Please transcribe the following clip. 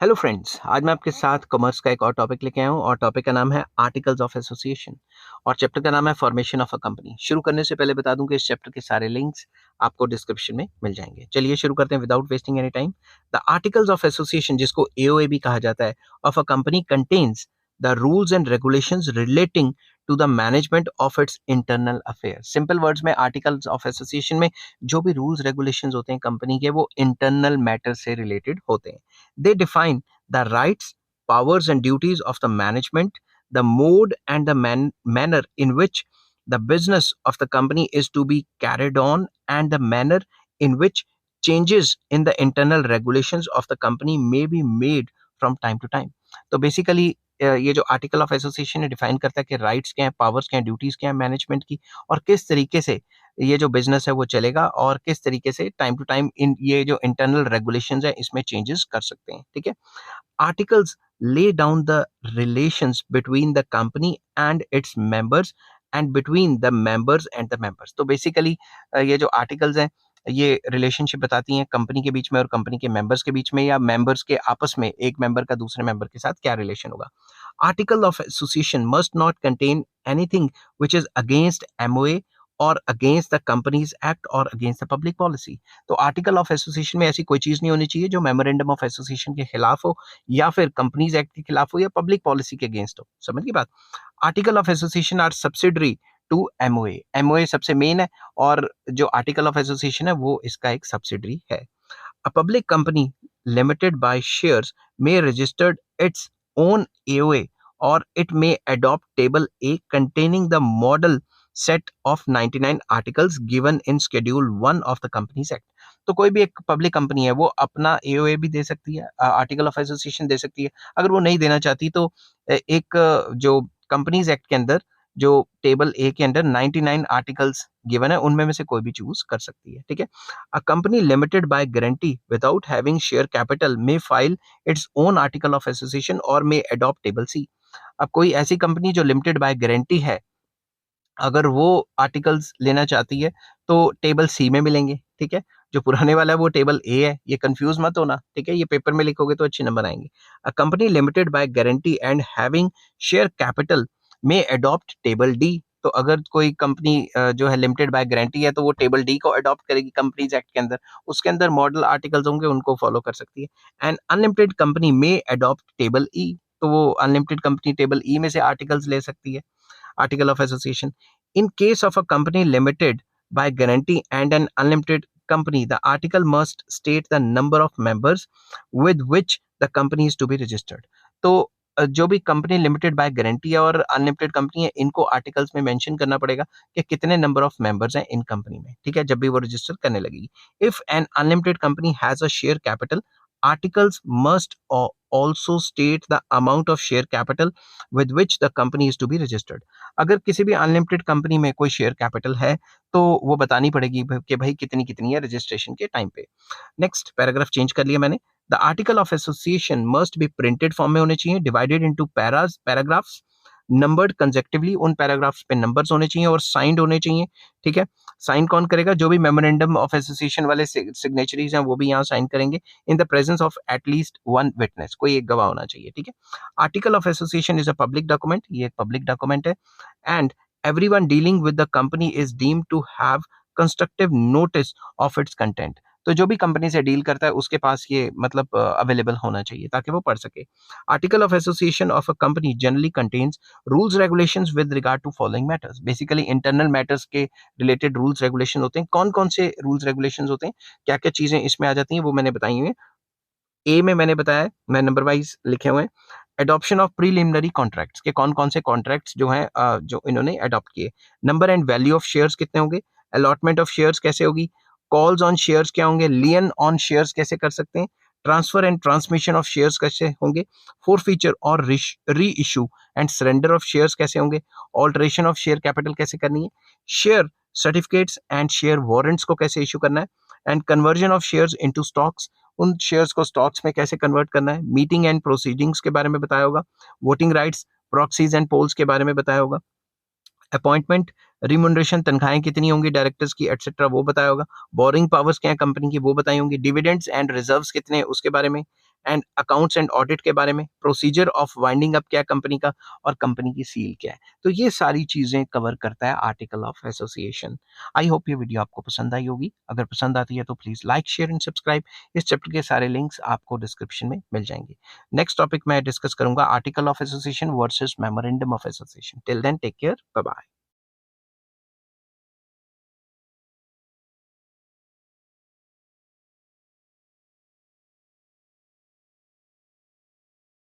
Hello friends, आज मैं आपके साथ कॉमर्स का एक और टॉपिक लेके आया हूँ और टॉपिक का नाम है आर्टिकल्स ऑफ एसोसिएशन और चैप्टर का नाम है फॉर्मेशन ऑफ अ कंपनी। शुरू करने से पहले बता दूं कि इस चैप्टर के सारे लिंक्स आपको डिस्क्रिप्शन में मिल जाएंगे। चलिए शुरू करते हैं without wasting any time. The articles of association, जिसको एओए भी कहा जाता है, of a company contains the rules and regulations relating to the management of its internal affair. Simple words में आर्टिकल्स ऑफ एसोसिएशन में जो भी रूल्स रेगुलेशंस होते हैं कंपनी के, वो इंटरनल मैटर से रिलेटेड होते हैं। They define the rights, powers, and duties of the management, the mode and the manner in which the business of the company is to be carried on, and the manner in which changes in the internal regulations of the company may be made from time to time. तो basically ये जो article of association है define करता है कि rights क्या है, powers क्या है, ड्यूटीज क्या है मैनेजमेंट की, और किस तरीके से ये जो बिजनेस है वो चलेगा और किस तरीके से टाइम टू टाइम इन ये जो इंटरनल रेगुलेशंस है इसमें चेंजेस कर सकते हैं। ठीक है। Articles lay down the relations between the company and its members and between the members and the members। तो बेसिकली ये जो आर्टिकल्स हैं ये रिलेशनशिप बताती हैं कंपनी के बीच में और कंपनी के मेंबर्स के बीच में, या मेंबर्स के आपस में एक मेंबर का दूसरे मेंबर के साथ क्या रिलेशन होगा। Article of association must not contain anything which is against MOA और अगेंस्ट द कंपनीज एक्ट और अगेंस्ट द पब्लिक पॉलिसी। तो आर्टिकल ऑफ एसोसिएशन में ऐसी कोई चीज नहीं होनी चाहिए जो मेमोरेंडम ऑफ एसोसिएशन के खिलाफ हो, या फिर कंपनीज एक्ट के खिलाफ हो, या पब्लिक पॉलिसी के अगेंस्ट हो। समझ की बात। Article of association are subsidiary to MOA. MOA सबसे मेन है और जो आर्टिकल ऑफ एसोसिएशन है वो इसका एक सब्सिडरी है। A public company limited by shares में रजिस्टर्ड इट्स ओन एओए और इट में adopt table A containing the model set of 99 articles given in schedule 1 of the companies act। तो कोई भी एक पब्लिक कंपनी है वो अपना एओए भी दे सकती है, आर्टिकल ऑफ एसोसिएशन दे सकती है। अगर वो नहीं देना चाहती तो एक जो कंपनीज एक्ट के अंदर जो टेबल ए के अंदर 99 आर्टिकल्स गिवन है उनमें में से कोई भी चूज कर सकती है। ठीक है। A company limited by guarantee without having share capital में file its own article of association और में अडॉप्ट टेबल सी। अब कोई ऐसी कंपनी जो लिमिटेड बाय गारंटी है, अगर वो आर्टिकल्स लेना चाहती है तो टेबल सी में मिलेंगे। ठीक है। जो पुराने वाला है वो टेबल ए है, ये कंफ्यूज मत होना। ठीक है, ये पेपर में लिखोगे तो अच्छे नंबर आएंगे। अ company limited by guarantee and having share capital में अडॉप्ट टेबल डी। तो अगर कोई कंपनी जो है लिमिटेड बाय गारंटी है तो वो टेबल डी को अडॉप्ट करेगी कंपनीज एक्ट के अंदर। उसके अंदर मॉडल आर्टिकल्स होंगे, उनको फॉलो कर सकती है। एंड अनलिमिटेड कंपनी में अडॉप्ट टेबल ई। तो वो अनलिमिटेड कंपनी टेबल ई में से आर्टिकल्स ले सकती है, article of association. In case of a company limited by guarantee and an unlimited company, the article must state the number of members with which the company is to be registered। तो जो भी company limited by guarantee है और unlimited company है, इनको articles में mention करना पड़ेगा कि कितने नंबर ऑफ मेंबर्स हैं इन कंपनी में। ठीक है, जब भी वो रजिस्टर करने लगेगी। If an unlimited company has a share capital, articles must also state the amount of share capital with which the company is to be registered। अगर किसी भी अनलिमिटेड कंपनी में कोई शेयर कैपिटल है तो वो बतानी पड़ेगी कि भाई कितनी कितनी है रजिस्ट्रेशन के टाइम पे। नेक्स्ट पैराग्राफ चेंज कर लिया मैंने। The article of association must be printed form में होने चाहिए, divided into paragraphs, numbered consecutively. उन पैराग्राफ्स पे नंबर्स होने चाहिए और साइंड होने चाहिए। ठीक है। साइन कौन करेगा? जो भी मेमोरेंडम ऑफ एसोसिएशन वाले सिग्नेचरीज हैं वो भी यहाँ साइन करेंगे, in the presence of at least one witness. कोई एक गवाह होना चाहिए। ठीक है। Article of association is a public document, ये एक पब्लिक डॉक्यूमेंट है। And everyone dealing with the company is deemed to have constructive notice of its content। तो जो भी कंपनी से डील करता है उसके पास ये मतलब अवेलेबल होना चाहिए ताकि वो पढ़ सके। Article of association of a company generally contains rules regulations with regard to following matters. Basically internal matters के रिलेटेड रूल्स रेगुलेशन होते हैं। कौन कौन से रूल्स रेगुलेशंस होते हैं, क्या क्या चीजें इसमें आ जाती हैं, वो मैंने बताई हुई है। ए में मैंने बताया, मैं नंबर वाइज लिखे हुए हैं। एडॉप्शन ऑफ प्रीलिमिनरी कॉन्ट्रैक्ट्स के कौन कौन से कॉन्ट्रैक्ट्स जो हैं जो इन्होंने अडॉप्ट किए। Number and value of shares कितने होंगे, अलॉटमेंट ऑफ शेयर्स कैसे होगी, कॉल्स ऑन शेयर्स क्या होंगे, लियन ऑन शेयर्स कैसे कर सकते हैं, transfer and transmission of shares कैसे होंगे, फोर फीचर और री issue and surrender of shares कैसे होंगे, ऑल्टरेशन ऑफ शेयर कैपिटल कैसे करनी है, share certificates and share warrants को कैसे इशू करना है, and conversion of shares into stocks, उन शेयर्स को स्टॉक्स में कैसे कन्वर्ट करना है, मीटिंग एंड प्रोसीडिंग्स के बारे में बताया होगा, voting rights, proxies and polls के बारे में बताया होगा, अपॉइंटमेंट, रिम्यूनरेशन, तनख्वाहें कितनी होंगी डायरेक्टर्स की एटसेट्रा वो बताया होगा, बोरिंग पावर्स क्या है कंपनी की वो बताई होंगी, डिविडेंड्स एंड रिजर्व्स कितने हैं उसके बारे में, एंड अकाउंट्स एंड ऑडिट के बारे में, प्रोसीजर ऑफ वाइंडिंग अप क्या है कंपनी का, और कंपनी की सील क्या है। तो ये सारी चीजें कवर करता है article of association. I hope ये वीडियो आपको पसंद आई होगी। अगर पसंद आती है तो please like, share and subscribe. इस चैप्टर के सारे लिंक्स आपको डिस्क्रिप्शन में मिल जाएंगे। नेक्स्ट टॉपिक मैं डिस्कस करूंगा article of association versus memorandum of association. Till then take care, bye bye.